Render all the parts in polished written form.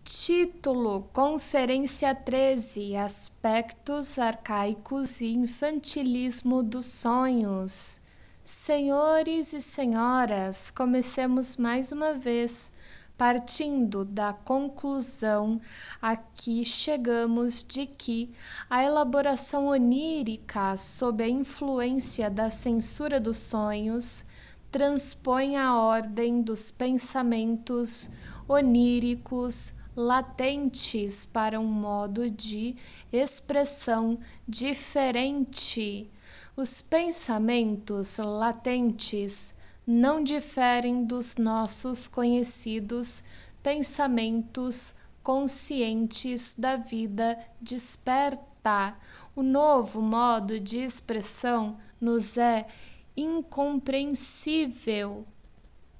Título: Conferência 13: Aspectos arcaicos e infantilismo dos sonhos. Senhores e senhoras, comecemos mais uma vez, partindo da conclusão a que chegamos de que a elaboração onírica, sob a influência da censura dos sonhos, transpõe a ordem dos pensamentos oníricos latentes para um modo de expressão diferente. Os pensamentos latentes não diferem dos nossos conhecidos pensamentos conscientes da vida desperta. O novo modo de expressão nos é incompreensível.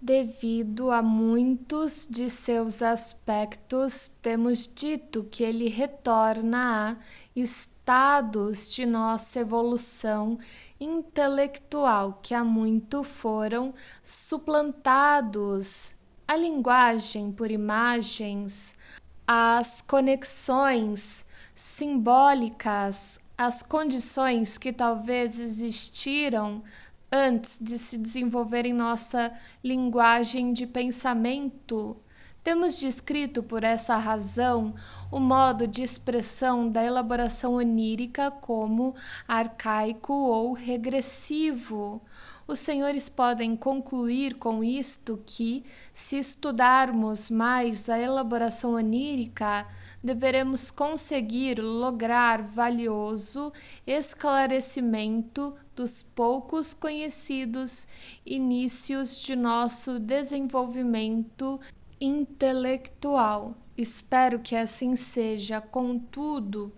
Devido a muitos de seus aspectos, temos dito que ele retorna a estados de nossa evolução intelectual que há muito foram suplantados. A linguagem por imagens, as conexões simbólicas, as condições que talvez existiram antes de se desenvolver em nossa linguagem de pensamento. Temos descrito por essa razão o modo de expressão da elaboração onírica como arcaico ou regressivo. Os senhores podem concluir com isto que, se estudarmos mais a elaboração onírica, deveremos conseguir lograr valioso esclarecimento dos poucos conhecidos inícios de nosso desenvolvimento intelectual. Espero que assim seja. Contudo,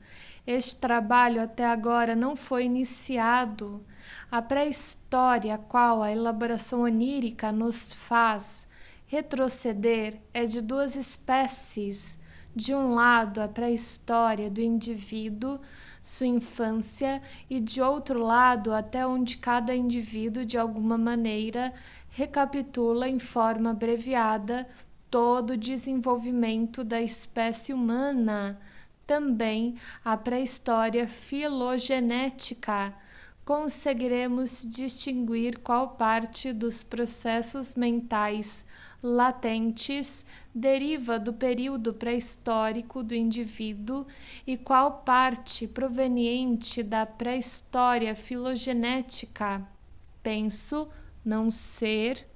este trabalho até agora não foi iniciado. A pré-história a qual a elaboração onírica nos faz retroceder é de duas espécies. De um lado, a pré-história do indivíduo, sua infância, e de outro lado, até onde cada indivíduo, de alguma maneira, recapitula em forma abreviada todo o desenvolvimento da espécie humana. Também a pré-história filogenética. Conseguiremos distinguir qual parte dos processos mentais latentes deriva do período pré-histórico do indivíduo e qual parte proveniente da pré-história filogenética. Penso não ser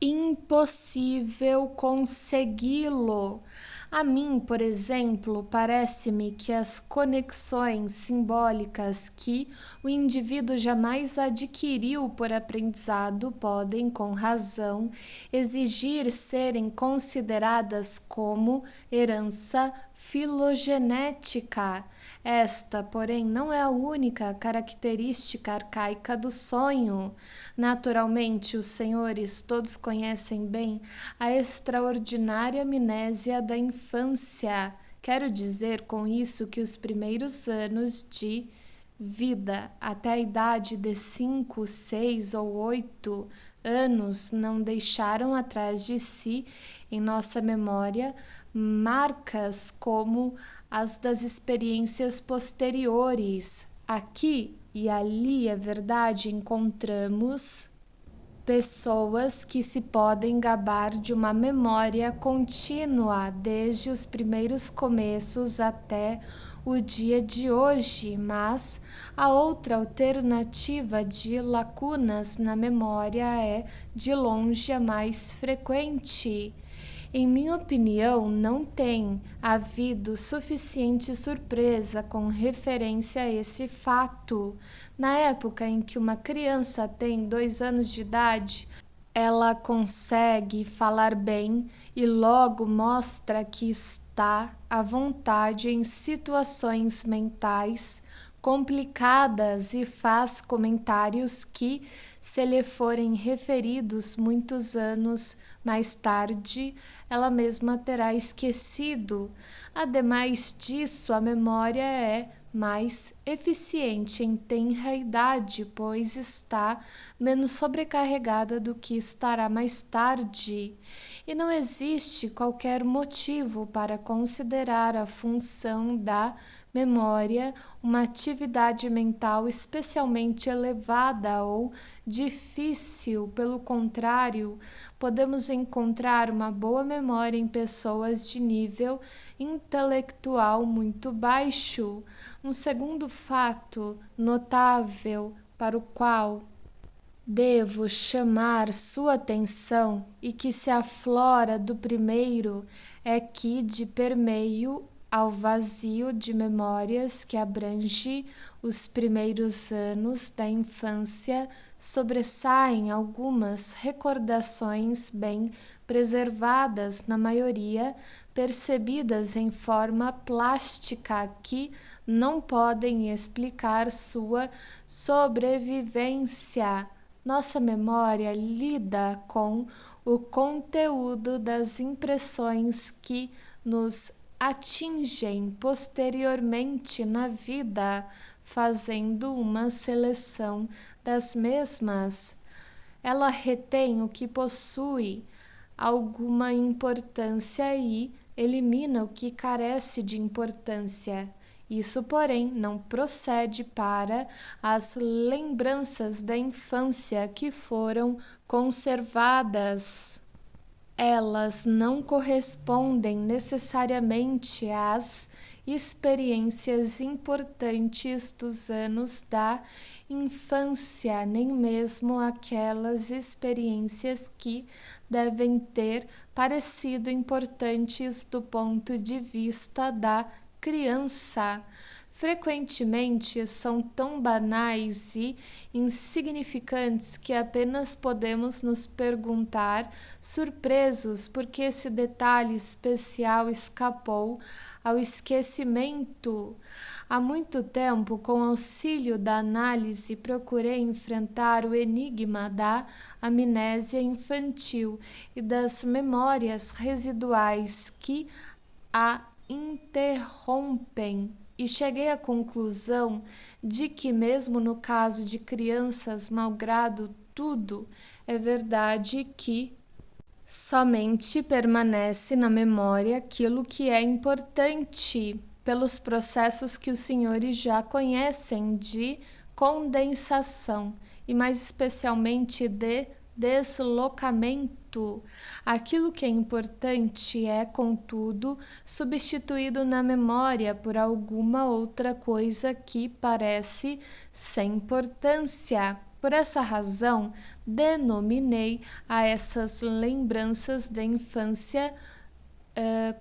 impossível consegui-lo. A mim, por exemplo, parece-me que as conexões simbólicas que o indivíduo jamais adquiriu por aprendizado podem, com razão, exigir serem consideradas como herança filogenética. Esta, porém, não é a única característica arcaica do sonho. Naturalmente, os senhores todos conhecem bem a extraordinária amnésia da infância. Quero dizer com isso que os primeiros anos de vida, até a idade de 5, 6 ou 8 anos, não deixaram atrás de si, em nossa memória, marcas como as das experiências posteriores. Aqui e ali, é verdade, encontramos pessoas que se podem gabar de uma memória contínua desde os primeiros começos até o dia de hoje, mas a outra alternativa de lacunas na memória é, de longe, a mais frequente. Em minha opinião, não tem havido suficiente surpresa com referência a esse fato. Na época em que uma criança tem 2 anos de idade, ela consegue falar bem e logo mostra que está à vontade em situações mentais complicadas e faz comentários que, se lhe forem referidos muitos anos mais tarde, ela mesma terá esquecido. Ademais disso, a memória é mais eficiente em tenra idade, pois está menos sobrecarregada do que estará mais tarde. e não existe qualquer motivo para considerar a função da memória uma atividade mental especialmente elevada ou difícil. Pelo contrário, podemos encontrar uma boa memória em pessoas de nível intelectual muito baixo. Um segundo fato notável para o qual devo chamar sua atenção e que se aflora do primeiro é que, de permeio ao vazio de memórias que abrange os primeiros anos da infância, sobressaem algumas recordações bem preservadas, na maioria percebidas em forma plástica, que não podem explicar sua sobrevivência. Nossa memória lida com o conteúdo das impressões que nos atingem posteriormente na vida, fazendo uma seleção das mesmas. Ela retém o que possui alguma importância e elimina o que carece de importância. Isso, porém, não procede para as lembranças da infância que foram conservadas. Elas não correspondem necessariamente às experiências importantes dos anos da infância, nem mesmo aquelas experiências que devem ter parecido importantes do ponto de vista da criança. Frequentemente são tão banais e insignificantes que apenas podemos nos perguntar, surpresos, por que esse detalhe especial escapou ao esquecimento. Há muito tempo, com auxílio da análise, procurei enfrentar o enigma da amnésia infantil e das memórias residuais que a interrompem, e cheguei à conclusão de que, mesmo no caso de crianças, malgrado tudo, é verdade que somente permanece na memória aquilo que é importante, pelos processos que os senhores já conhecem de condensação e mais especialmente de deslocamento. Aquilo que é importante é, contudo, substituído na memória por alguma outra coisa que parece sem importância. Por essa razão, denominei a essas lembranças da infância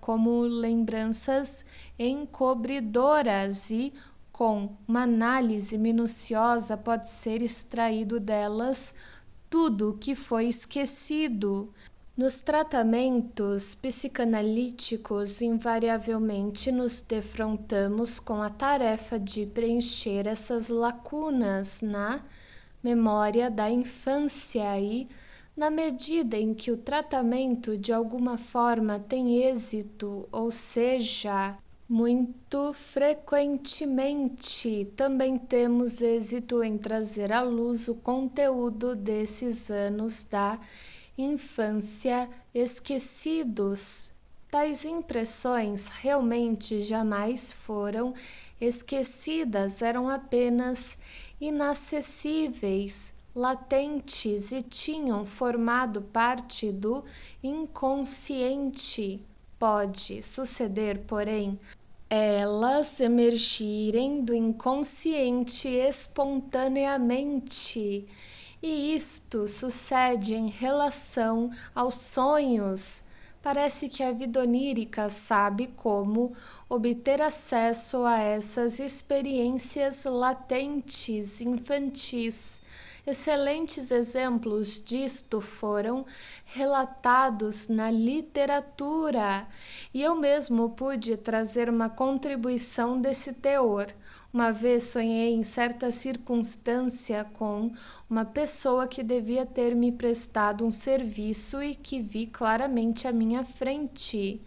como lembranças encobridoras, e com uma análise minuciosa pode ser extraído delas tudo o que foi esquecido. Nos tratamentos psicanalíticos, invariavelmente nos defrontamos com a tarefa de preencher essas lacunas na memória da infância e, na medida em que o tratamento de alguma forma tem êxito, ou seja, muito frequentemente também temos êxito em trazer à luz o conteúdo desses anos da infância esquecidos. Tais impressões realmente jamais foram esquecidas, eram apenas inacessíveis, latentes, e tinham formado parte do inconsciente. Pode suceder, porém, elas emergirem do inconsciente espontaneamente, e isto sucede em relação aos sonhos. Parece que a vida onírica sabe como obter acesso a essas experiências latentes infantis. Excelentes exemplos disto foram relatados na literatura, e eu mesmo pude trazer uma contribuição desse teor. Uma vez sonhei em certa circunstância com uma pessoa que devia ter me prestado um serviço e que vi claramente à minha frente.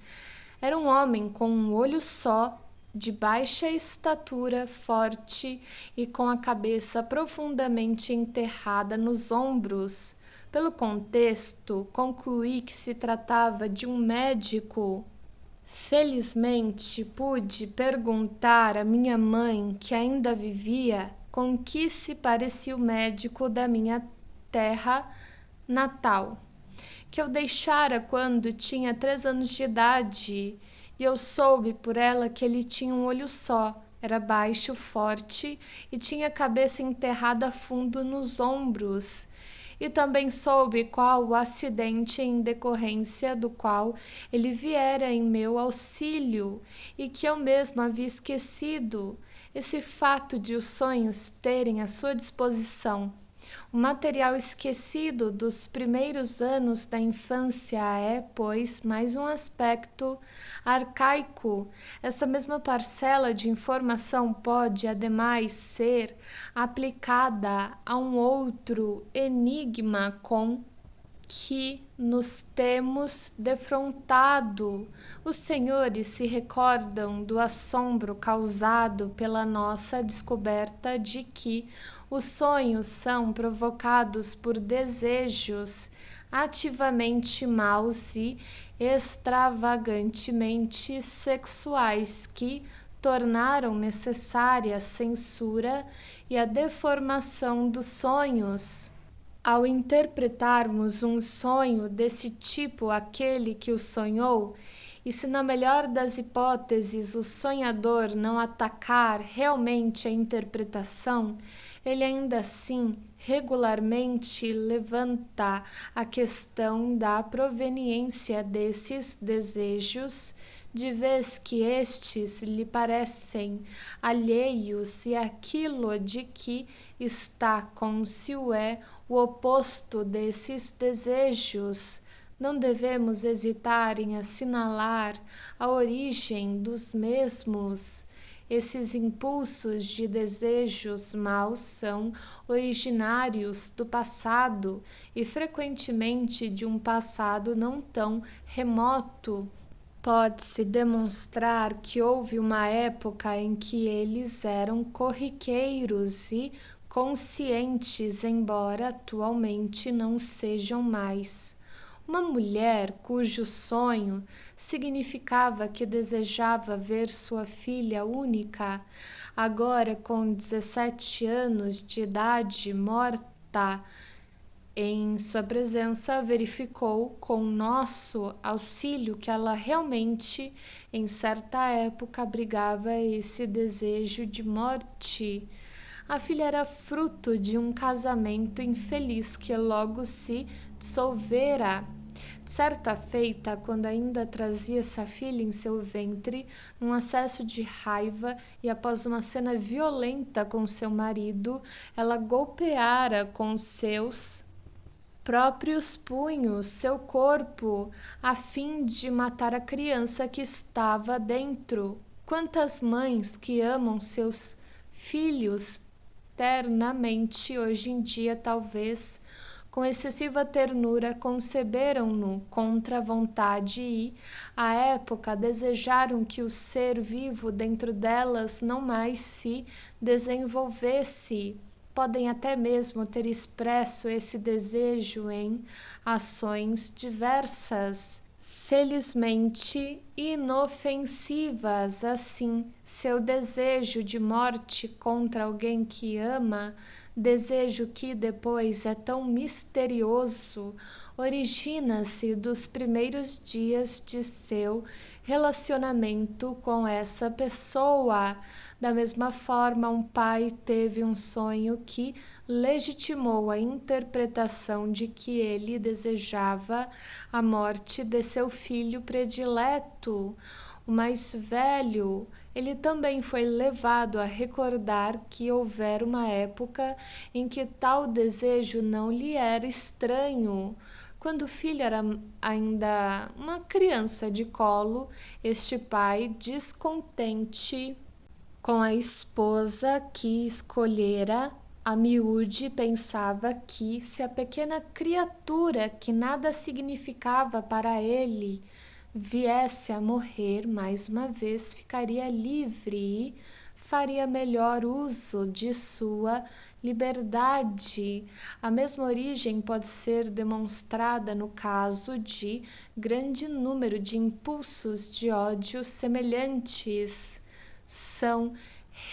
Era um homem com um olho só, de baixa estatura, forte e com a cabeça profundamente enterrada nos ombros. Pelo contexto, concluí que se tratava de um médico. Felizmente, pude perguntar à minha mãe, que ainda vivia, com que se parecia o médico da minha terra natal, que eu deixara quando tinha 3 anos de idade, e eu soube por ela que ele tinha um olho só, era baixo, forte e tinha a cabeça enterrada a fundo nos ombros. E também soube qual o acidente em decorrência do qual ele viera em meu auxílio e que eu mesmo havia esquecido. Esse fato de os sonhos terem à sua disposição o material esquecido dos primeiros anos da infância é, pois, mais um aspecto arcaico. Essa mesma parcela de informação pode, ademais, ser aplicada a um outro enigma com que nos temos defrontado. Os senhores se recordam do assombro causado pela nossa descoberta de que os sonhos são provocados por desejos ativamente maus e extravagantemente sexuais que tornaram necessária a censura e a deformação dos sonhos. Ao interpretarmos um sonho desse tipo aquele que o sonhou, e se na melhor das hipóteses o sonhador não atacar realmente a interpretação, ele ainda assim regularmente levanta a questão da proveniência desses desejos, de vez que estes lhe parecem alheios e aquilo de que está cônscio é o oposto desses desejos. Não devemos hesitar em assinalar a origem dos mesmos. Esses impulsos de desejos maus são originários do passado e frequentemente de um passado não tão remoto. Pode-se demonstrar que houve uma época em que eles eram corriqueiros e conscientes, embora atualmente não sejam mais. Uma mulher cujo sonho significava que desejava ver sua filha única, agora com 17 anos de idade, morta, em sua presença, verificou com nosso auxílio que ela realmente, em certa época, abrigava esse desejo de morte. A filha era fruto de um casamento infeliz que logo se dissolvera. Certa feita, quando ainda trazia essa filha em seu ventre, num acesso de raiva e após uma cena violenta com seu marido, ela golpeara com seus próprios punhos seu corpo, a fim de matar a criança que estava dentro. Quantas mães que amam seus filhos ternamente, hoje em dia talvez com excessiva ternura conceberam-no contra a vontade e, à época, desejaram que o ser vivo dentro delas não mais se desenvolvesse. Podem até mesmo ter expresso esse desejo em ações diversas, felizmente inofensivas. Assim, seu desejo de morte contra alguém que ama, desejo que depois é tão misterioso, origina-se dos primeiros dias de seu relacionamento com essa pessoa. Da mesma forma, um pai teve um sonho que legitimou a interpretação de que ele desejava a morte de seu filho predileto, o mais velho. Ele também foi levado a recordar que houvera uma época em que tal desejo não lhe era estranho. Quando o filho era ainda uma criança de colo, este pai, descontente com a esposa que escolhera, a miúde pensava que, se a pequena criatura que nada significava para ele viesse a morrer mais uma vez, ficaria livre e, faria melhor uso de sua liberdade. A mesma origem pode ser demonstrada no caso de grande número de impulsos de ódio semelhantes. São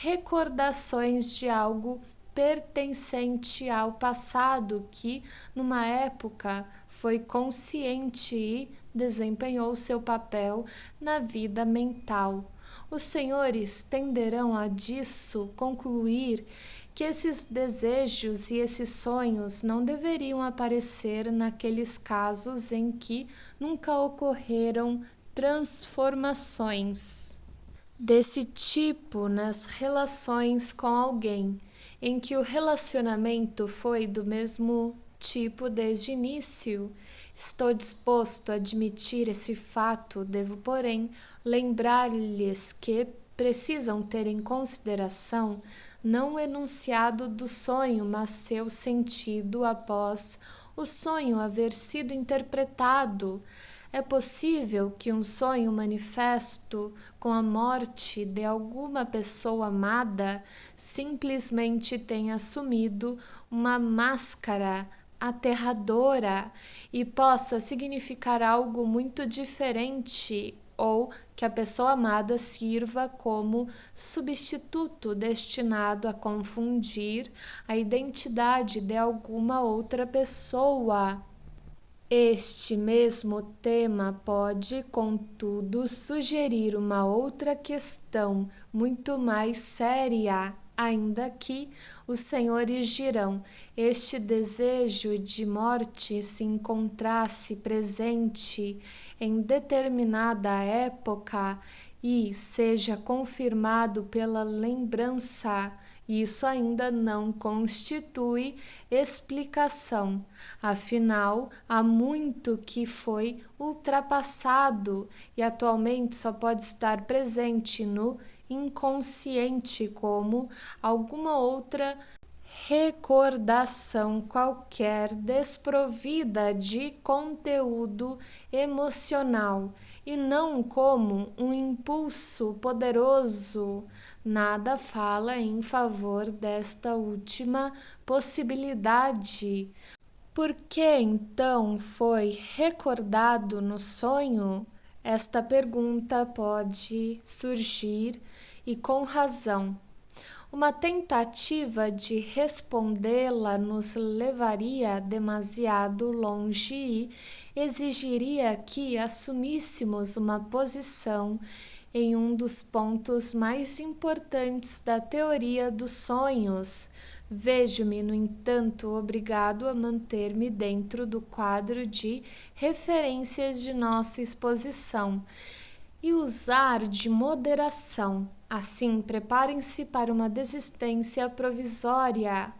recordações de algo pertencente ao passado que, numa época, foi consciente e desempenhou seu papel na vida mental. Os senhores tenderão a disso concluir que esses desejos e esses sonhos não deveriam aparecer naqueles casos em que nunca ocorreram transformações desse tipo nas relações com alguém, em que o relacionamento foi do mesmo tipo desde o início. Estou disposto a admitir esse fato, devo, porém, lembrar-lhes que precisam ter em consideração não o enunciado do sonho, mas seu sentido após o sonho haver sido interpretado. É possível que um sonho manifesto com a morte de alguma pessoa amada simplesmente tenha assumido uma máscara aterradora e possa significar algo muito diferente, ou que a pessoa amada sirva como substituto destinado a confundir a identidade de alguma outra pessoa. Este mesmo tema pode, contudo, sugerir uma outra questão muito mais séria, ainda que os senhores dirão: este desejo de morte se encontrasse presente em determinada época e seja confirmado pela lembrança, isso ainda não constitui explicação. Afinal, há muito que foi ultrapassado e atualmente só pode estar presente no inconsciente como alguma outra recordação qualquer desprovida de conteúdo emocional e não como um impulso poderoso. Nada fala em favor desta última possibilidade. Por que então foi recordado no sonho? Esta pergunta pode surgir, e com razão. Uma tentativa de respondê-la nos levaria demasiado longe e exigiria que assumíssemos uma posição em um dos pontos mais importantes da teoria dos sonhos. Vejo-me, no entanto, obrigado a manter-me dentro do quadro de referências de nossa exposição e usar de moderação. Assim, preparem-se para uma desistência provisória.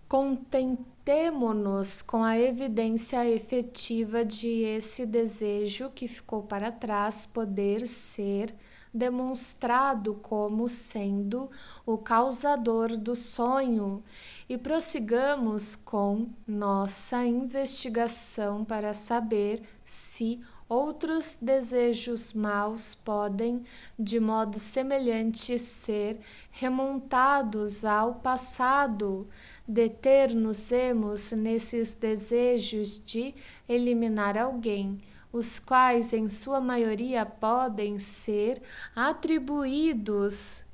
Contentemo-nos com a evidência efetiva de esse desejo que ficou para trás poder ser demonstrado como sendo o causador do sonho, e prossigamos com nossa investigação para saber se outros desejos maus podem, de modo semelhante, ser remontados ao passado. Deter-nos-emos nesses desejos de eliminar alguém, os quais, em sua maioria, podem ser atribuídos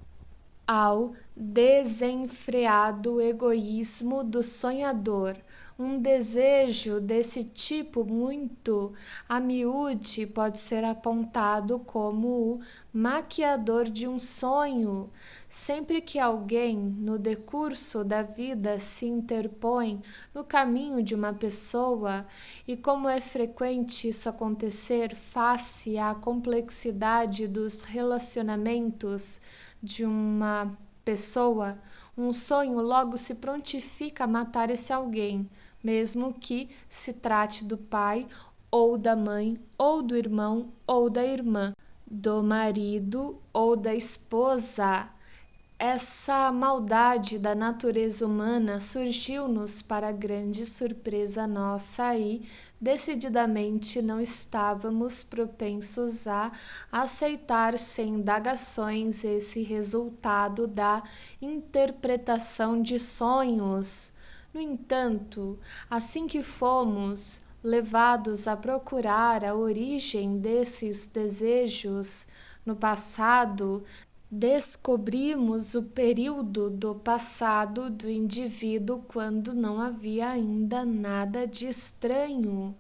ao desenfreado egoísmo do sonhador. Um desejo desse tipo muito a miúde pode ser apontado como o maquiador de um sonho. Sempre que alguém, no decurso da vida, se interpõe no caminho de uma pessoa, e como é frequente isso acontecer face à complexidade dos relacionamentos de uma pessoa, um sonho logo se prontifica a matar esse alguém, mesmo que se trate do pai ou da mãe, ou do irmão ou da irmã, do marido ou da esposa. Essa maldade da natureza humana surgiu-nos para grande surpresa nossa e, decididamente, não estávamos propensos a aceitar sem indagações esse resultado da interpretação de sonhos. No entanto, assim que fomos levados a procurar a origem desses desejos no passado, descobrimos o período do passado do indivíduo quando não havia ainda nada de estranho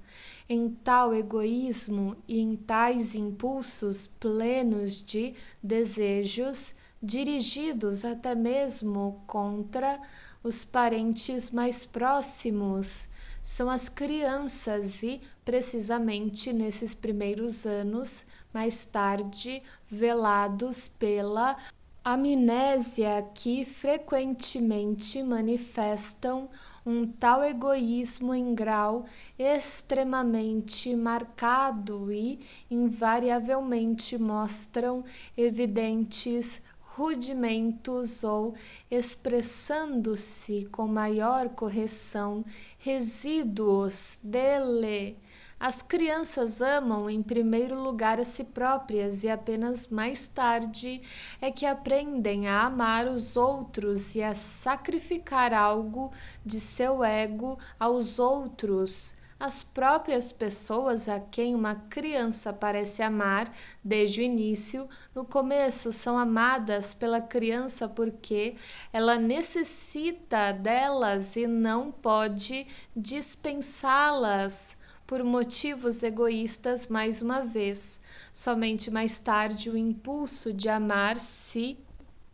em tal egoísmo e em tais impulsos plenos de desejos dirigidos até mesmo contra os parentes mais próximos. São as crianças e, precisamente nesses primeiros anos, mais tarde velados pela amnésia, que frequentemente manifestam um tal egoísmo em grau extremamente marcado e invariavelmente mostram evidentes rudimentos ou, expressando-se com maior correção, resíduos dele. As crianças amam em primeiro lugar a si próprias e apenas mais tarde é que aprendem a amar os outros e a sacrificar algo de seu ego aos outros. As próprias pessoas a quem uma criança parece amar desde o início, no começo são amadas pela criança porque ela necessita delas e não pode dispensá-las por motivos egoístas mais uma vez. Somente mais tarde o impulso de amar se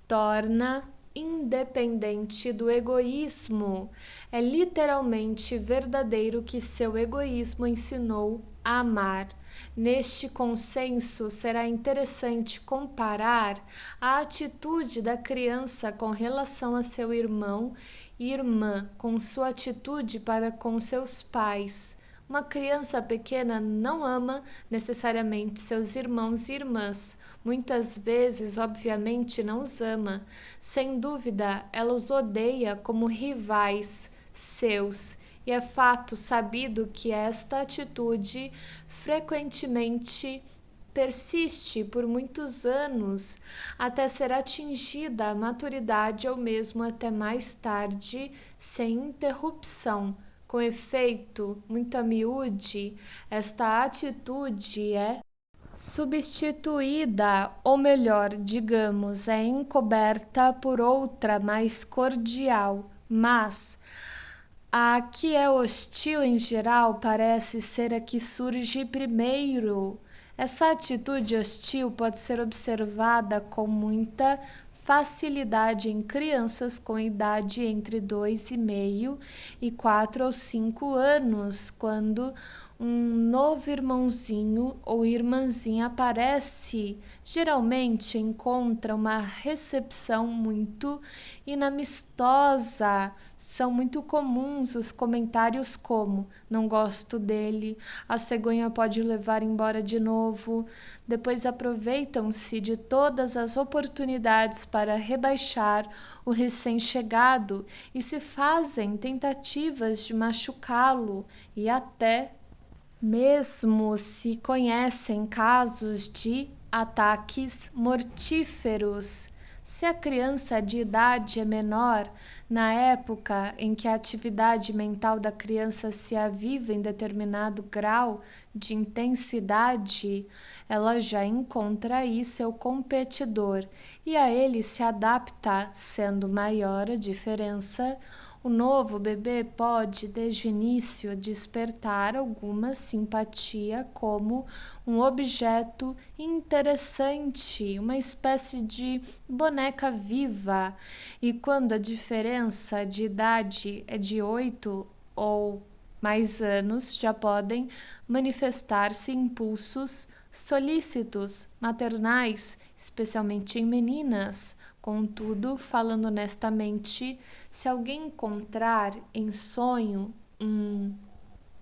torna independente do egoísmo. É literalmente verdadeiro que seu egoísmo ensinou a amar. Neste consenso, será interessante comparar a atitude da criança com relação a seu irmão e irmã com sua atitude para com seus pais. Uma criança pequena não ama necessariamente seus irmãos e irmãs. Muitas vezes, obviamente, não os ama. Sem dúvida, ela os odeia como rivais seus. E é fato sabido que esta atitude frequentemente persiste por muitos anos, até ser atingida a maturidade ou mesmo até mais tarde, sem interrupção. Com efeito, muito a miúde, esta atitude é substituída, ou melhor, digamos, é encoberta por outra mais cordial, mas a que é hostil em geral parece ser a que surge primeiro. Essa atitude hostil pode ser observada com muita facilidade em crianças com idade entre 2,5 e 4 ou 5 anos, quando um novo irmãozinho ou irmãzinha aparece, geralmente encontra uma recepção muito inamistosa. São muito comuns os comentários como: não gosto dele, a cegonha pode o levar embora de novo. Depois aproveitam-se de todas as oportunidades para rebaixar o recém-chegado e se fazem tentativas de machucá-lo, e até mesmo se conhecem casos de ataques mortíferos. Se a criança de idade é menor, na época em que a atividade mental da criança se aviva em determinado grau de intensidade, ela já encontra aí seu competidor e a ele se adapta, sendo maior a diferença. O novo bebê pode, desde o início, despertar alguma simpatia como um objeto interessante, uma espécie de boneca viva, e quando a diferença de idade é de 8 ou mais anos, já podem manifestar-se impulsos solícitos maternais, especialmente em meninas. Contudo, falando honestamente, se alguém encontrar em sonho um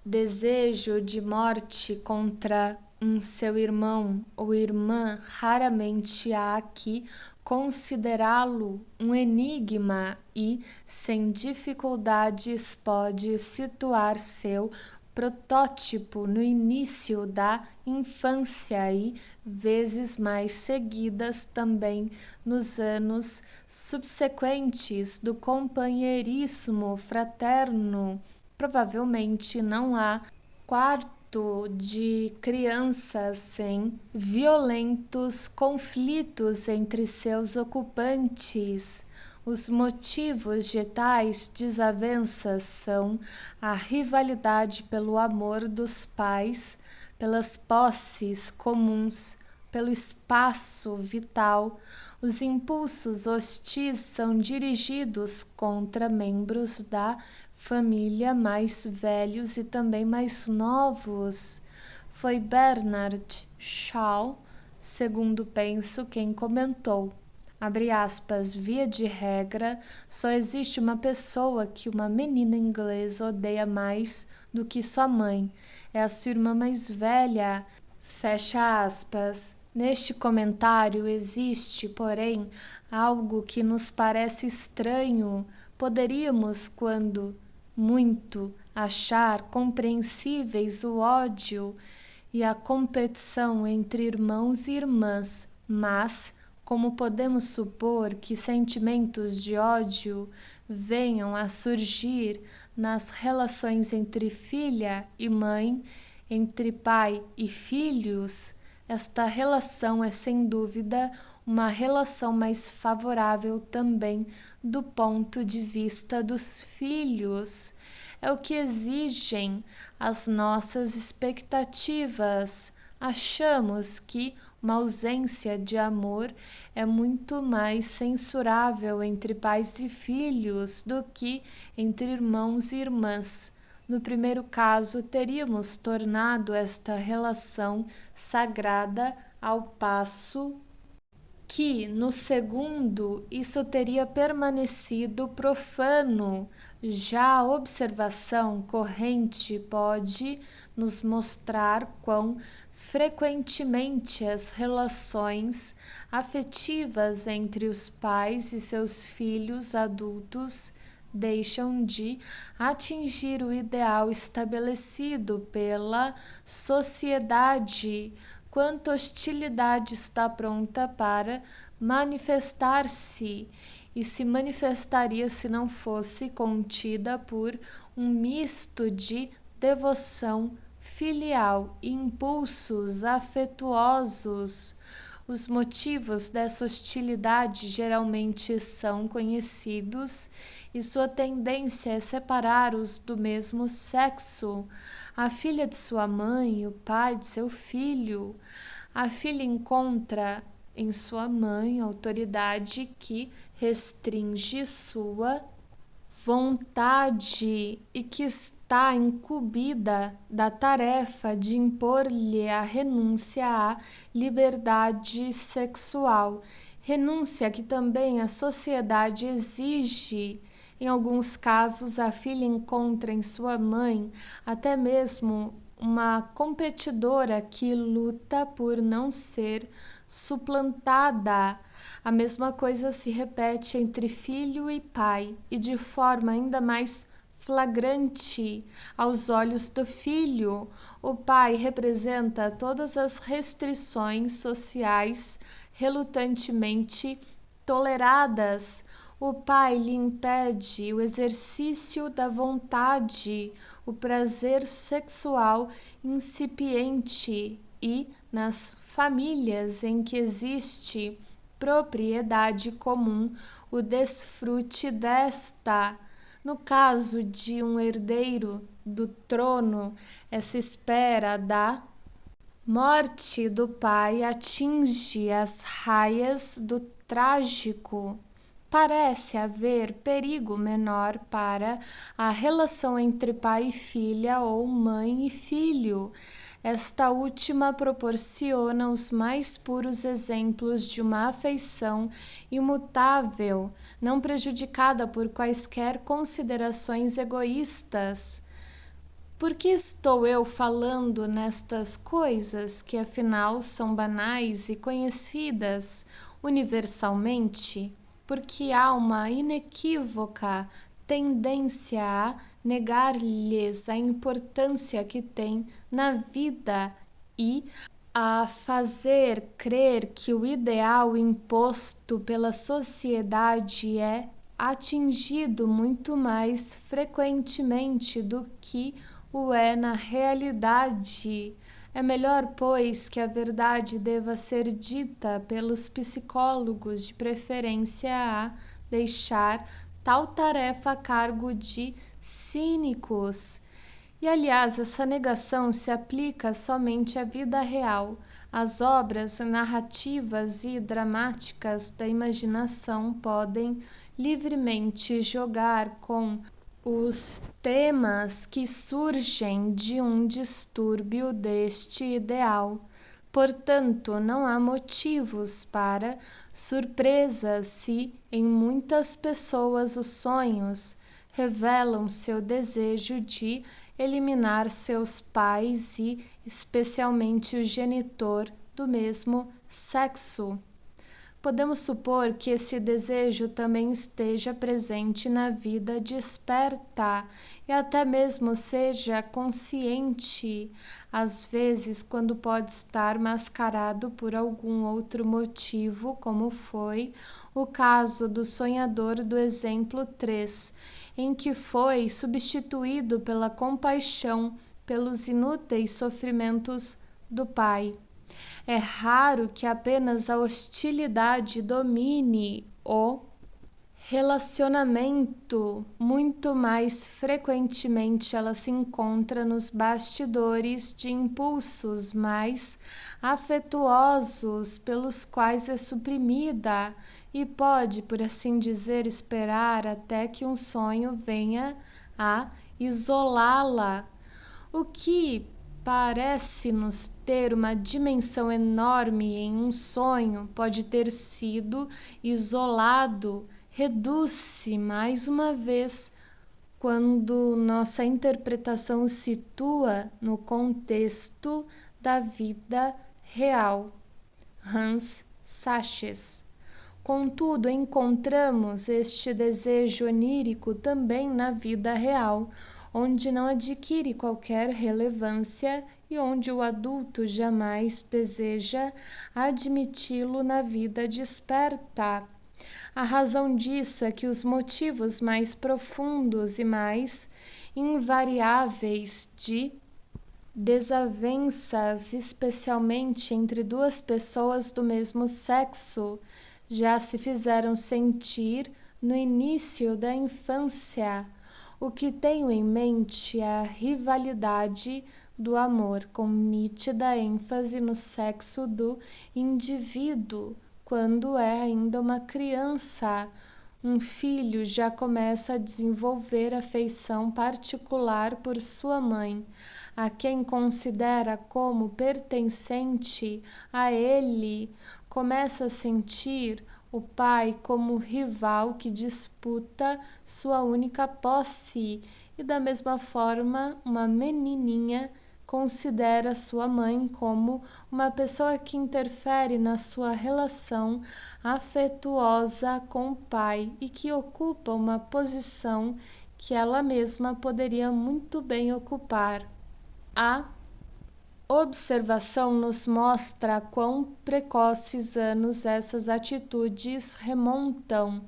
desejo de morte contra seu irmão ou irmã, raramente há que considerá-lo um enigma e, sem dificuldades, pode situar seu protótipo no início da infância e, vezes mais seguidas, também nos anos subsequentes do companheirismo fraterno. Provavelmente não há quarto de crianças sem violentos conflitos entre seus ocupantes. Os motivos de tais desavenças são a rivalidade pelo amor dos pais, pelas posses comuns, pelo espaço vital. Os impulsos hostis são dirigidos contra membros da família mais velhos e também mais novos. Foi Bernard Shaw, segundo penso, quem comentou, abre aspas, via de regra, só existe uma pessoa que uma menina inglesa odeia mais do que sua mãe. É a sua irmã mais velha. Fecha aspas. Neste comentário existe, porém, algo que nos parece estranho. Poderíamos, quando muito, achar compreensíveis o ódio e a competição entre irmãos e irmãs, mas como podemos supor que sentimentos de ódio venham a surgir nas relações entre filha e mãe, entre pai e filhos? Esta relação é sem dúvida uma relação mais favorável também do ponto de vista dos filhos. É o que exigem as nossas expectativas. Achamos que uma ausência de amor é muito mais censurável entre pais e filhos do que entre irmãos e irmãs. No primeiro caso, teríamos tornado esta relação sagrada, ao passo que, no segundo, isso teria permanecido profano. Já a observação corrente pode nos mostrar quão frequentemente as relações afetivas entre os pais e seus filhos adultos deixam de atingir o ideal estabelecido pela sociedade. Quanta hostilidade está pronta para manifestar-se, e se manifestaria se não fosse contida por um misto de devoção filial e impulsos afetuosos. Os motivos dessa hostilidade geralmente são conhecidos e sua tendência é separar-os do mesmo sexo, a filha de sua mãe e o pai de seu filho. A filha encontra em sua mãe autoridade que restringe sua vontade e que está incumbida da tarefa de impor-lhe a renúncia à liberdade sexual, renúncia que também a sociedade exige. Em alguns casos, a filha encontra em sua mãe até mesmo uma competidora que luta por não ser suplantada. A mesma coisa se repete entre filho e pai, e de forma ainda mais flagrante aos olhos do filho. O pai representa todas as restrições sociais relutantemente toleradas. O pai lhe impede o exercício da vontade, o prazer sexual incipiente e, nas famílias em que existe propriedade comum, o desfrute desta. No caso de um herdeiro do trono, essa espera da morte do pai atinge as raias do trágico. Parece haver perigo menor para a relação entre pai e filha ou mãe e filho. Esta última proporciona os mais puros exemplos de uma afeição imutável, não prejudicada por quaisquer considerações egoístas. Por que estou eu falando nestas coisas que afinal são banais e conhecidas universalmente? Porque há uma inequívoca tendência a negar-lhes a importância que têm na vida e a fazer crer que o ideal imposto pela sociedade é atingido muito mais frequentemente do que o é na realidade. É melhor, pois, que a verdade deva ser dita pelos psicólogos, de preferência a deixar tal tarefa a cargo de cínicos. E, aliás, essa negação se aplica somente à vida real. As obras narrativas e dramáticas da imaginação podem livremente jogar com os temas que surgem de um distúrbio deste ideal. Portanto, não há motivos para surpresa se em muitas pessoas os sonhos revelam seu desejo de eliminar seus pais e, especialmente, o genitor do mesmo sexo. Podemos supor que esse desejo também esteja presente na vida desperta e até mesmo seja consciente, às vezes, quando pode estar mascarado por algum outro motivo, como foi o caso do sonhador do exemplo 3, em que foi substituído pela compaixão pelos inúteis sofrimentos do pai. É raro que apenas a hostilidade domine o relacionamento, muito mais frequentemente ela se encontra nos bastidores de impulsos mais afetuosos pelos quais é suprimida e pode, por assim dizer, esperar até que um sonho venha a isolá-la, o que parece-nos ter uma dimensão enorme em um sonho pode ter sido isolado, reduz-se mais uma vez quando nossa interpretação o situa no contexto da vida real. Hans Sachs. Contudo, encontramos este desejo onírico também na vida real, onde não adquire qualquer relevância e onde o adulto jamais deseja admiti-lo na vida desperta. A razão disso é que os motivos mais profundos e mais invariáveis de desavenças, especialmente entre duas pessoas do mesmo sexo, já se fizeram sentir no início da infância. O que tenho em mente é a rivalidade do amor, com nítida ênfase no sexo do indivíduo. Quando é ainda uma criança, um filho já começa a desenvolver afeição particular por sua mãe, a quem considera como pertencente a ele. Começa a sentir o pai como rival que disputa sua única posse, e da mesma forma uma menininha considera sua mãe como uma pessoa que interfere na sua relação afetuosa com o pai e que ocupa uma posição que ela mesma poderia muito bem ocupar. A observação nos mostra quão precoces anos essas atitudes remontam.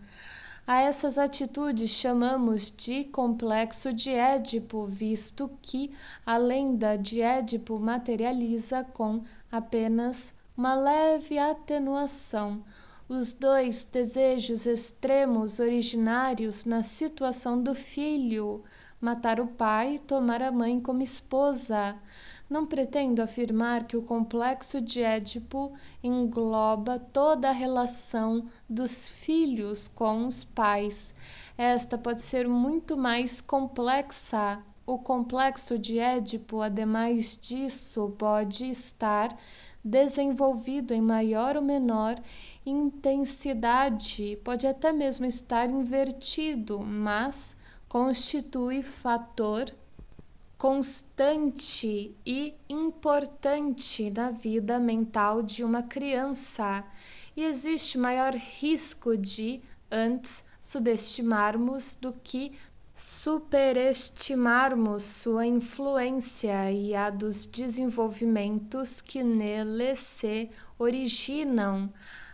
A essas atitudes chamamos de complexo de Édipo, visto que a lenda de Édipo materializa com apenas uma leve atenuação os dois desejos extremos originários na situação do filho: matar o pai e tomar a mãe como esposa. Não pretendo afirmar que o complexo de Édipo engloba toda a relação dos filhos com os pais. Esta pode ser muito mais complexa. O complexo de Édipo, ademais disso, pode estar desenvolvido em maior ou menor intensidade, pode até mesmo estar invertido, mas constitui fator constante e importante na vida mental de uma criança, e existe maior risco de, antes, subestimarmos do que superestimarmos sua influência e a dos desenvolvimentos que nele se originam.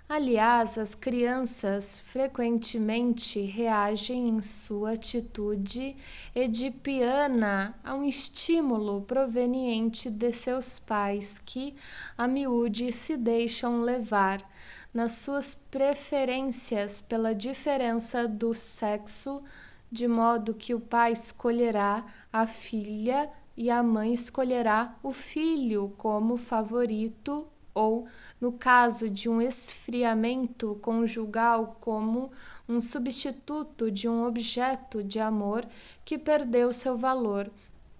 Aliás, as crianças frequentemente reagem em sua atitude edipiana a um estímulo proveniente de seus pais que, a miúde, se deixam levar nas suas preferências pela diferença do sexo, de modo que o pai escolherá a filha e a mãe escolherá o filho como favorito ou, no caso de um esfriamento conjugal, como um substituto de um objeto de amor que perdeu seu valor.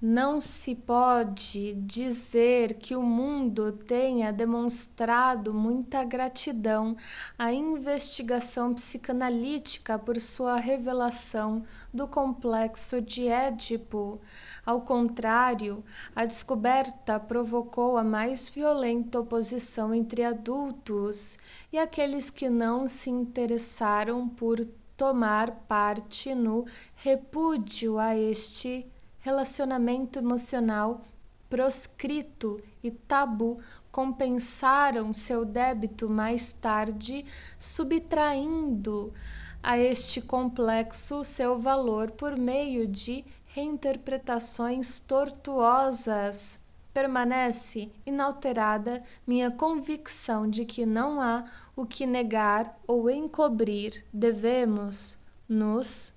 Não se pode dizer que o mundo tenha demonstrado muita gratidão à investigação psicanalítica por sua revelação do complexo de Édipo. Ao contrário, a descoberta provocou a mais violenta oposição entre adultos e aqueles que não se interessaram por tomar parte no repúdio a este relacionamento emocional proscrito e tabu compensaram seu débito mais tarde, subtraindo a este complexo seu valor por meio de reinterpretações tortuosas. Permanece inalterada minha convicção de que não há o que negar ou encobrir. Devemos nos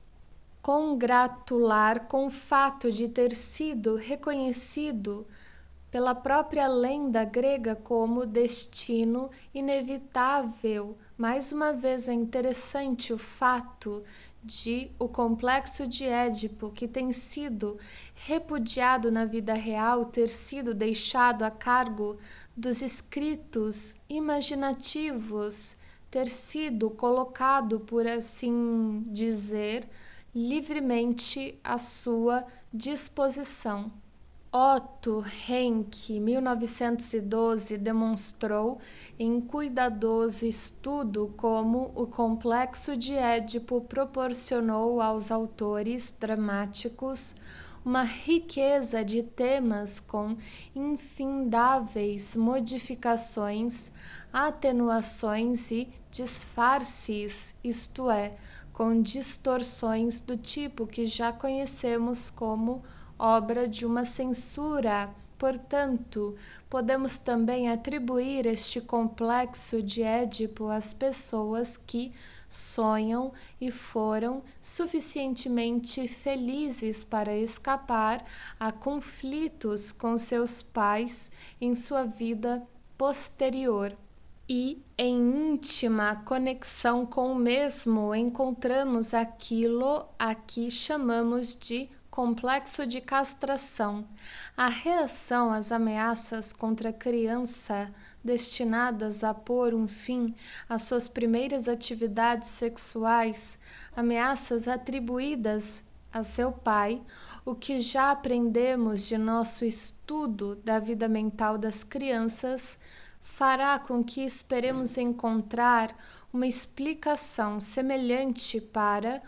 congratular com o fato de ter sido reconhecido pela própria lenda grega como destino inevitável. Mais uma vez é interessante o fato de o complexo de Édipo, que tem sido repudiado na vida real, ter sido deixado a cargo dos escritos imaginativos, ter sido colocado, por assim dizer, livremente à sua disposição. Otto Rank, 1912, demonstrou em cuidadoso estudo como o complexo de Édipo proporcionou aos autores dramáticos uma riqueza de temas com infindáveis modificações, atenuações e disfarces, isto é, com distorções do tipo que já conhecemos como obra de uma censura. Portanto, podemos também atribuir este complexo de Édipo às pessoas que sonham e foram suficientemente felizes para escapar a conflitos com seus pais em sua vida posterior. E, em íntima conexão com o mesmo, encontramos aquilo a que chamamos de complexo de castração. A reação às ameaças contra a criança destinadas a pôr um fim às suas primeiras atividades sexuais, ameaças atribuídas a seu pai, o que já aprendemos de nosso estudo da vida mental das crianças, fará com que esperemos encontrar uma explicação semelhante para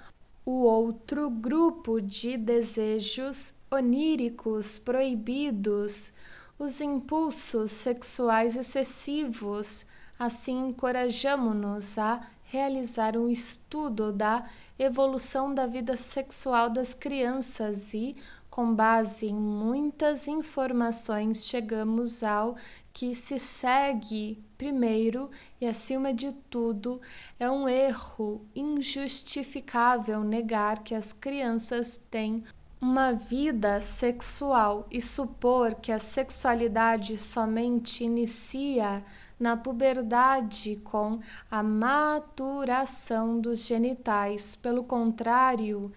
o outro grupo de desejos oníricos proibidos, os impulsos sexuais excessivos. Assim, encorajamo-nos a realizar um estudo da evolução da vida sexual das crianças e, com base em muitas informações, chegamos ao que se segue. Primeiro e acima de tudo, é um erro injustificável negar que as crianças têm uma vida sexual e supor que a sexualidade somente inicia na puberdade com a maturação dos genitais. Pelo contrário,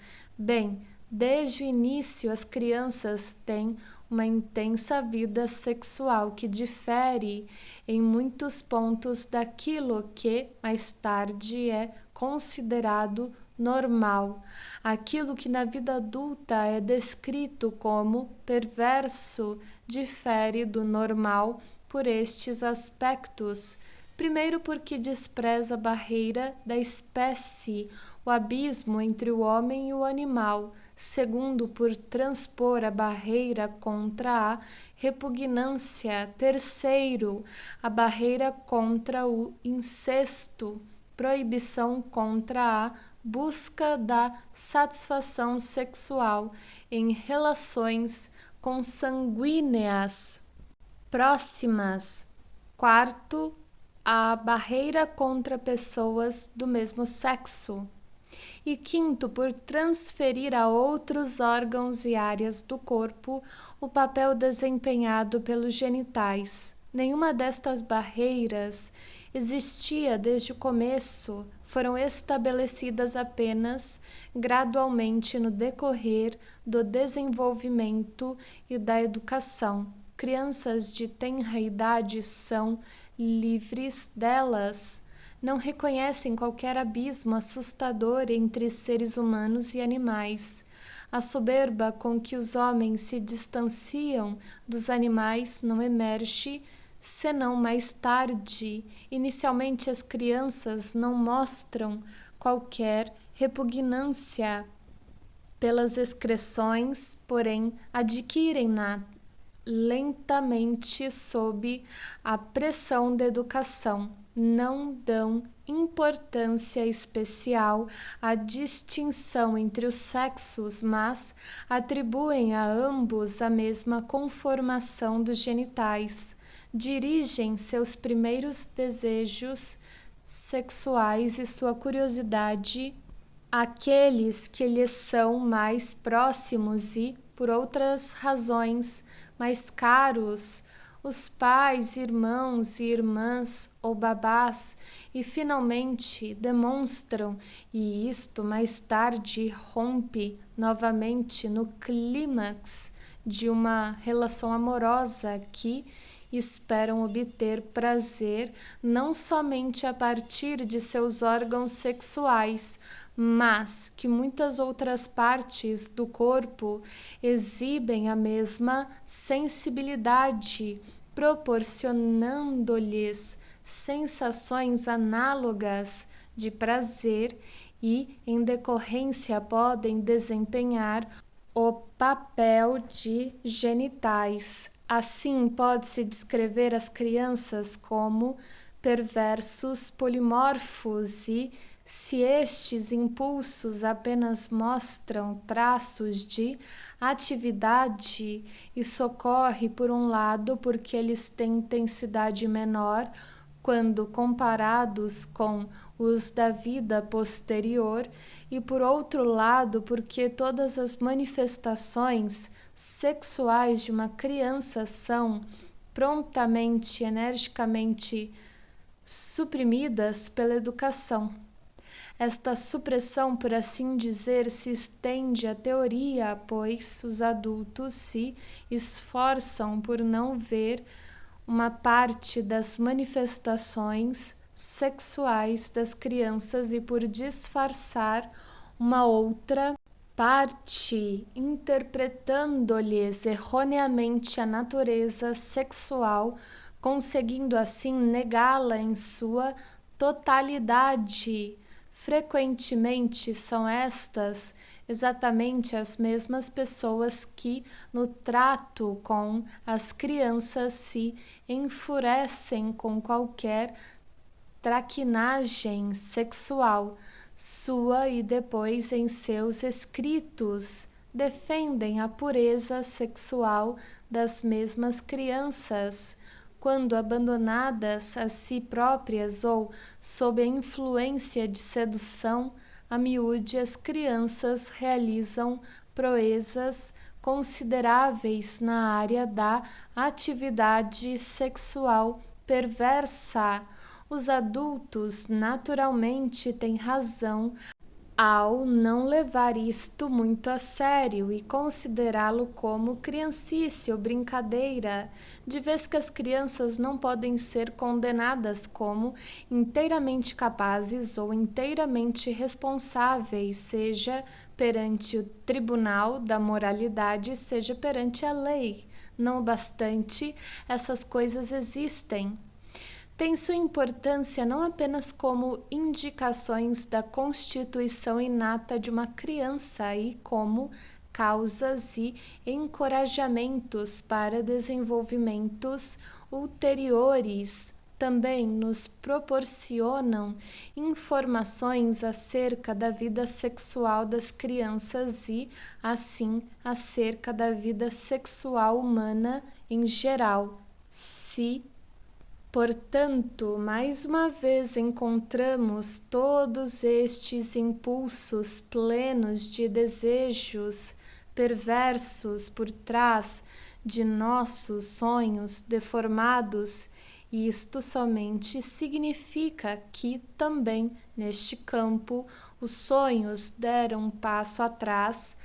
desde o início as crianças têm uma intensa vida sexual que difere em muitos pontos daquilo que mais tarde é considerado normal. Aquilo que na vida adulta é descrito como perverso difere do normal por estes aspectos. Primeiro, porque despreza a barreira da espécie, o abismo entre o homem e o animal. Segundo, por transpor a barreira contra a repugnância. Terceiro, a barreira contra o incesto, proibição contra a busca da satisfação sexual em relações consanguíneas próximas. Quarto, a barreira contra pessoas do mesmo sexo. E quinto, por transferir a outros órgãos e áreas do corpo o papel desempenhado pelos genitais. Nenhuma destas barreiras existia desde o começo, foram estabelecidas apenas gradualmente no decorrer do desenvolvimento e da educação. Crianças de tenra idade são livres delas. Não reconhecem qualquer abismo assustador entre seres humanos e animais. A soberba com que os homens se distanciam dos animais não emerge senão mais tarde. Inicialmente, as crianças não mostram qualquer repugnância pelas excreções, porém adquirem-na lentamente sob a pressão da educação. Não dão importância especial à distinção entre os sexos, mas atribuem a ambos a mesma conformação dos genitais. Dirigem seus primeiros desejos sexuais e sua curiosidade àqueles que lhes são mais próximos e, por outras razões, mais caros, os pais, irmãos e irmãs ou babás, e finalmente demonstram, e isto mais tarde rompe novamente no clímax de uma relação amorosa que esperam obter prazer não somente a partir de seus órgãos sexuais, mas que muitas outras partes do corpo exibem a mesma sensibilidade, proporcionando-lhes sensações análogas de prazer e, em decorrência, podem desempenhar o papel de genitais. Assim, pode-se descrever as crianças como perversos polimorfos e, se estes impulsos apenas mostram traços de atividade, isso ocorre, por um lado, porque eles têm intensidade menor quando comparados com os da vida posterior, e por outro lado, porque todas as manifestações sexuais de uma criança são prontamente, energicamente suprimidas pela educação. Esta supressão, por assim dizer, se estende à teoria, pois os adultos se esforçam por não ver uma parte das manifestações sexuais das crianças e por disfarçar uma outra parte, interpretando-lhes erroneamente a natureza sexual, conseguindo assim negá-la em sua totalidade. Frequentemente são estas exatamente as mesmas pessoas que, no trato com as crianças, se enfurecem com qualquer traquinagem sexual sua e depois, em seus escritos, defendem a pureza sexual das mesmas crianças. Quando abandonadas a si próprias ou sob a influência de sedução, a miúde as crianças realizam proezas consideráveis na área da atividade sexual perversa. Os adultos naturalmente têm razão ao não levar isto muito a sério e considerá-lo como criancice ou brincadeira, de vez que as crianças não podem ser condenadas como inteiramente capazes ou inteiramente responsáveis, seja perante o tribunal da moralidade, seja perante a lei. Não obstante, essas coisas existem. Tem sua importância não apenas como indicações da constituição inata de uma criança e como causas e encorajamentos para desenvolvimentos ulteriores. Também nos proporcionam informações acerca da vida sexual das crianças e, assim, acerca da vida sexual humana em geral. Portanto, mais uma vez encontramos todos estes impulsos plenos de desejos perversos por trás de nossos sonhos deformados, e isto somente significa que também neste campo os sonhos deram um passo atrás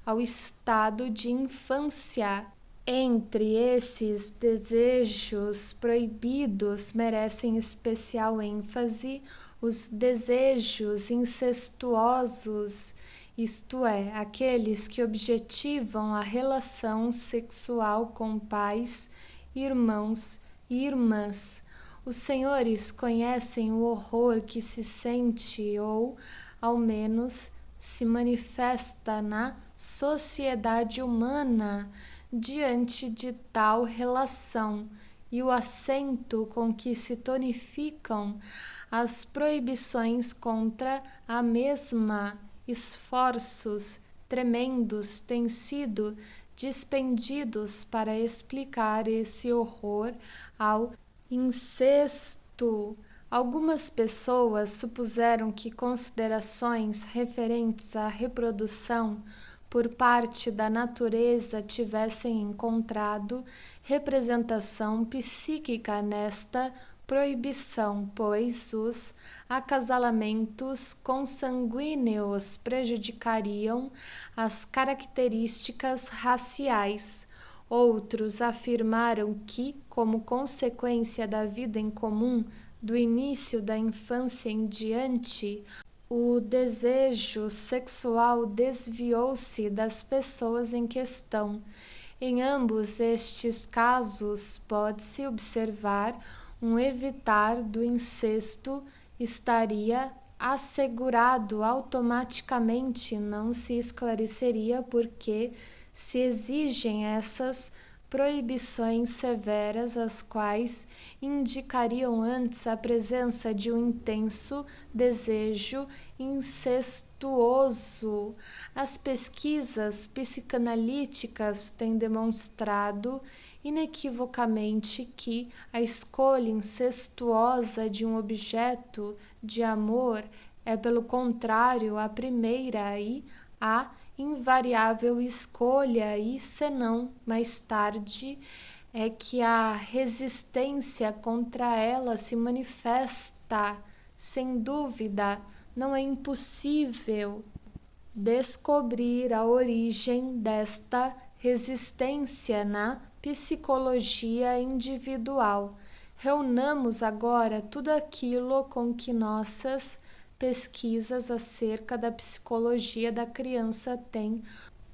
ao estado de infância. Entre esses desejos proibidos merecem especial ênfase os desejos incestuosos, isto é, aqueles que objetivam a relação sexual com pais, irmãos e irmãs. Os senhores conhecem o horror que se sente ou, ao menos, se manifesta na sociedade humana diante de tal relação e o acento com que se tonificam as proibições contra a mesma. Esforços tremendos têm sido dispendidos para explicar esse horror ao incesto. Algumas pessoas supuseram que considerações referentes à reprodução por parte da natureza tivessem encontrado representação psíquica nesta proibição, pois os acasalamentos consanguíneos prejudicariam as características raciais. Outros afirmaram que, como consequência da vida em comum, do início da infância em diante, o desejo sexual desviou-se das pessoas em questão. Em ambos estes casos, pode-se observar um evitar do incesto estaria assegurado automaticamente, não se esclareceria por que se exigem essas proibições severas, as quais indicariam antes a presença de um intenso desejo incestuoso. As pesquisas psicanalíticas têm demonstrado inequivocamente que a escolha incestuosa de um objeto de amor é, pelo contrário, a primeira e a invariável escolha, e senão mais tarde é que a resistência contra ela se manifesta. Sem dúvida, não é impossível descobrir a origem desta resistência na psicologia individual. Reunamos agora tudo aquilo com que nossas pesquisas acerca da psicologia da criança têm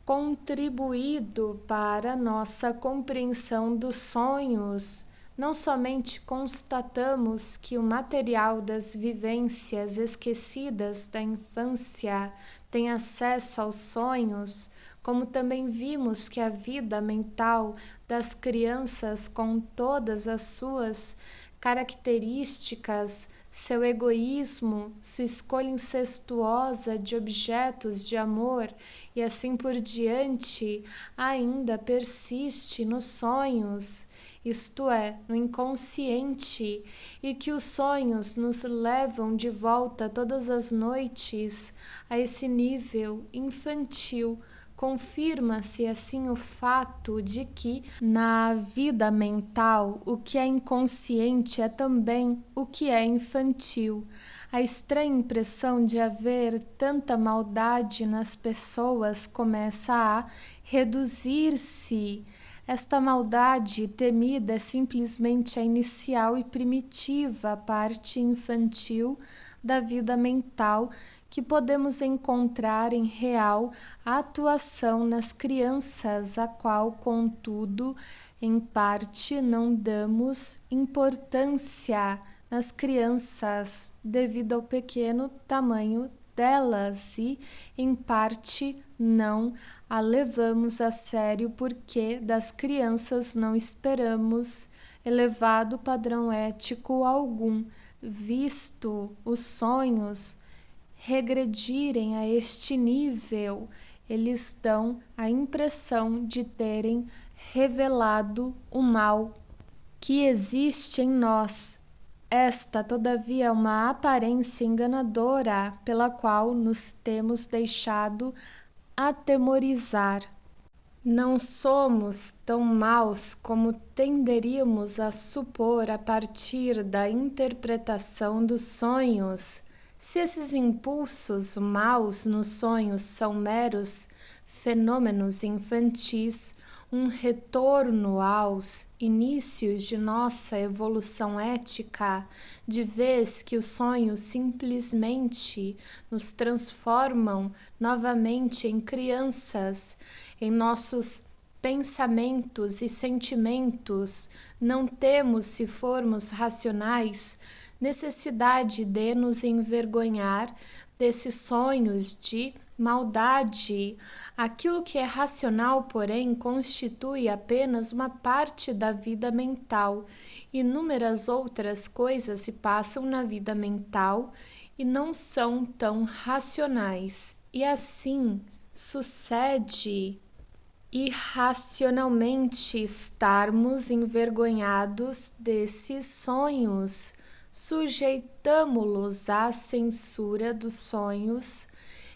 contribuído para nossa compreensão dos sonhos. Não somente constatamos que o material das vivências esquecidas da infância tem acesso aos sonhos, como também vimos que a vida mental das crianças, com todas as suas características, seu egoísmo, sua escolha incestuosa de objetos de amor e assim por diante, ainda persiste nos sonhos, isto é, no inconsciente, e que os sonhos nos levam de volta todas as noites a esse nível infantil. Confirma-se assim o fato de que, na vida mental, o que é inconsciente é também o que é infantil. A estranha impressão de haver tanta maldade nas pessoas começa a reduzir-se. Esta maldade temida é simplesmente a inicial e primitiva parte infantil da vida mental que podemos encontrar em real atuação nas crianças, a qual, contudo, em parte não damos importância nas crianças devido ao pequeno tamanho delas e, em parte, não a levamos a sério porque das crianças não esperamos elevado padrão ético algum, visto os sonhos regredirem a este nível. Eles dão a impressão de terem revelado o mal que existe em nós. Esta, todavia, é uma aparência enganadora pela qual nos temos deixado atemorizar. Não somos tão maus como tenderíamos a supor a partir da interpretação dos sonhos. Se esses impulsos maus nos sonhos são meros fenômenos infantis, um retorno aos inícios de nossa evolução ética, de vez que os sonhos simplesmente nos transformam novamente em crianças, em nossos pensamentos e sentimentos, não temos, se formos racionais, necessidade de nos envergonhar desses sonhos de maldade. Aquilo que é racional, porém, constitui apenas uma parte da vida mental. Inúmeras outras coisas se passam na vida mental e não são tão racionais. E assim sucede irracionalmente estarmos envergonhados desses sonhos. Sujeitamo-los à censura dos sonhos,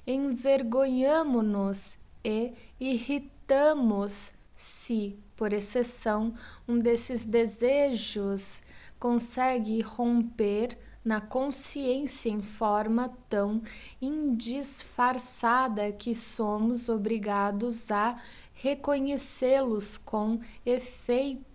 envergonhamo-nos e irritamos se, por exceção, um desses desejos consegue romper na consciência em forma tão indisfarçada que somos obrigados a reconhecê-los com efeito.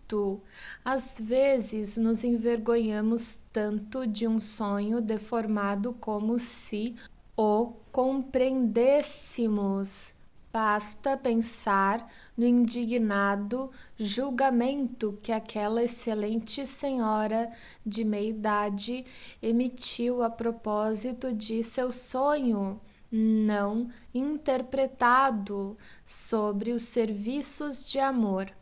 Às vezes nos envergonhamos tanto de um sonho deformado como se o compreendêssemos. Basta pensar no indignado julgamento que aquela excelente senhora de meia-idade emitiu a propósito de seu sonho não interpretado sobre os serviços de amor.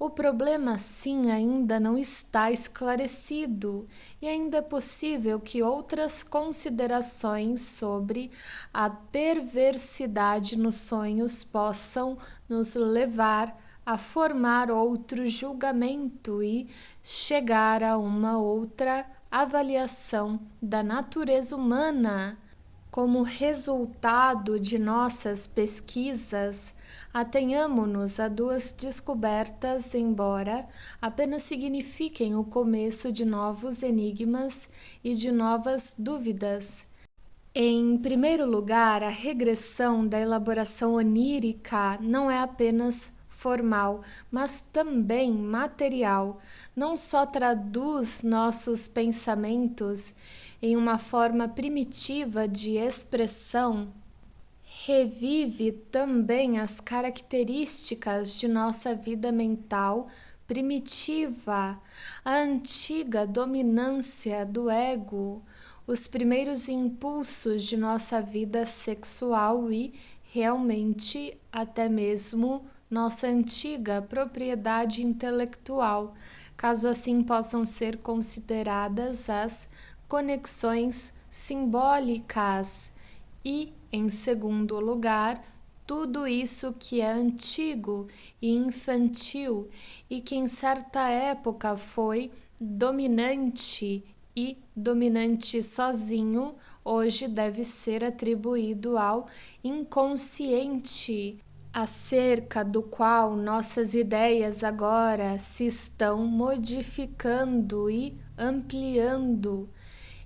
O problema, assim, ainda não está esclarecido e ainda é possível que outras considerações sobre a perversidade nos sonhos possam nos levar a formar outro julgamento e chegar a uma outra avaliação da natureza humana. Como resultado de nossas pesquisas, atenhamo-nos a duas descobertas, embora apenas signifiquem o começo de novos enigmas e de novas dúvidas. Em primeiro lugar, a regressão da elaboração onírica não é apenas formal, mas também material. Não só traduz nossos pensamentos em uma forma primitiva de expressão, revive também as características de nossa vida mental primitiva, a antiga dominância do ego, os primeiros impulsos de nossa vida sexual e, realmente, até mesmo nossa antiga propriedade intelectual, caso assim possam ser consideradas as conexões simbólicas e, em segundo lugar, tudo isso que é antigo e infantil e que em certa época foi dominante e dominante sozinho, hoje deve ser atribuído ao inconsciente, acerca do qual nossas ideias agora se estão modificando e ampliando.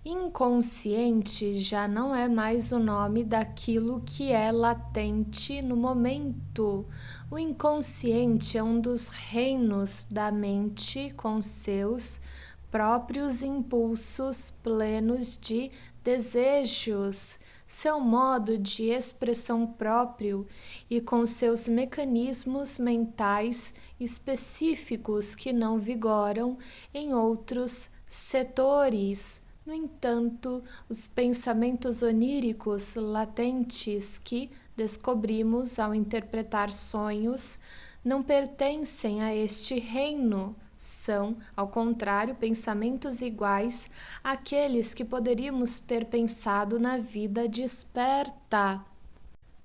Inconsciente já não é mais o nome daquilo que é latente no momento. O inconsciente é um dos reinos da mente com seus próprios impulsos plenos de desejos, seu modo de expressão próprio e com seus mecanismos mentais específicos que não vigoram em outros setores. No entanto, os pensamentos oníricos latentes que descobrimos ao interpretar sonhos não pertencem a este reino. São, ao contrário, pensamentos iguais àqueles que poderíamos ter pensado na vida desperta.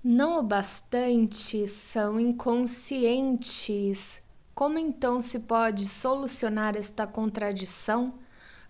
Não obstante, são inconscientes. Como então se pode solucionar esta contradição?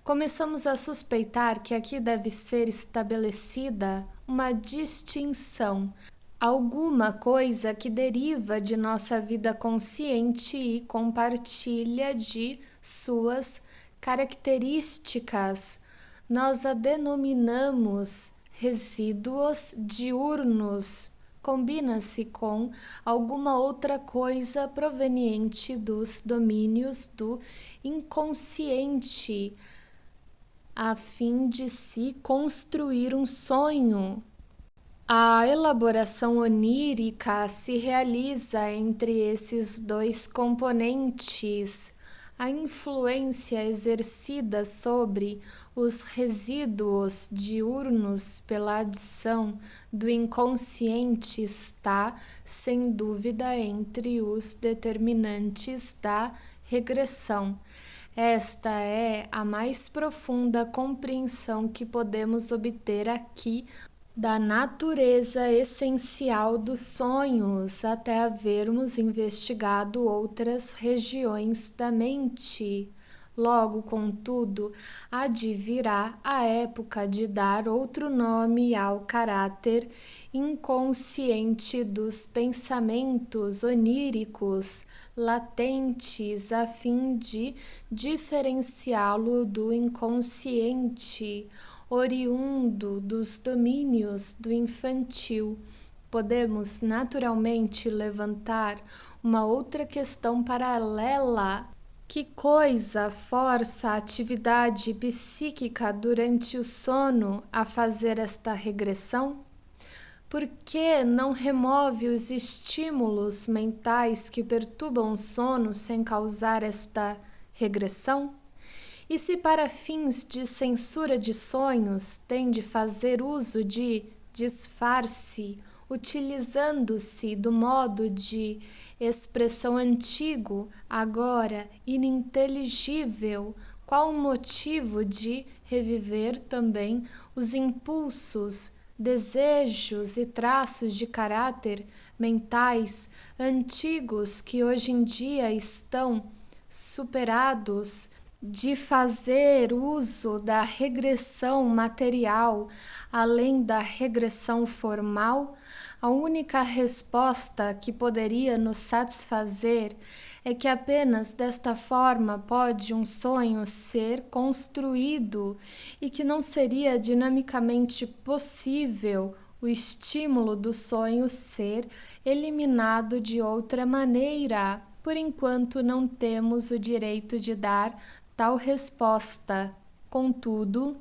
Começamos a suspeitar que aqui deve ser estabelecida uma distinção, alguma coisa que deriva de nossa vida consciente e compartilha de suas características. Nós a denominamos resíduos diurnos. Combina-se com alguma outra coisa proveniente dos domínios do inconsciente, a fim de se construir um sonho. A elaboração onírica se realiza entre esses dois componentes. A influência exercida sobre os resíduos diurnos pela adição do inconsciente está, sem dúvida, entre os determinantes da regressão. Esta é a mais profunda compreensão que podemos obter aqui da natureza essencial dos sonhos, até havermos investigado outras regiões da mente. Logo, contudo, advirá a época de dar outro nome ao caráter inconsciente dos pensamentos oníricos latentes, a fim de diferenciá-lo do inconsciente oriundo dos domínios do infantil. Podemos naturalmente levantar uma outra questão paralela. Que coisa força a atividade psíquica durante o sono a fazer esta regressão? Por que não remove os estímulos mentais que perturbam o sono sem causar esta regressão? E se para fins de censura de sonhos tem de fazer uso de disfarce, utilizando-se do modo de expressão antigo, agora ininteligível, qual o motivo de reviver também os impulsos, desejos e traços de caráter mentais antigos que hoje em dia estão superados, de fazer uso da regressão material além da regressão formal? A única resposta que poderia nos satisfazer é que apenas desta forma pode um sonho ser construído e que não seria dinamicamente possível o estímulo do sonho ser eliminado de outra maneira. Por enquanto, não temos o direito de dar tal resposta. Contudo,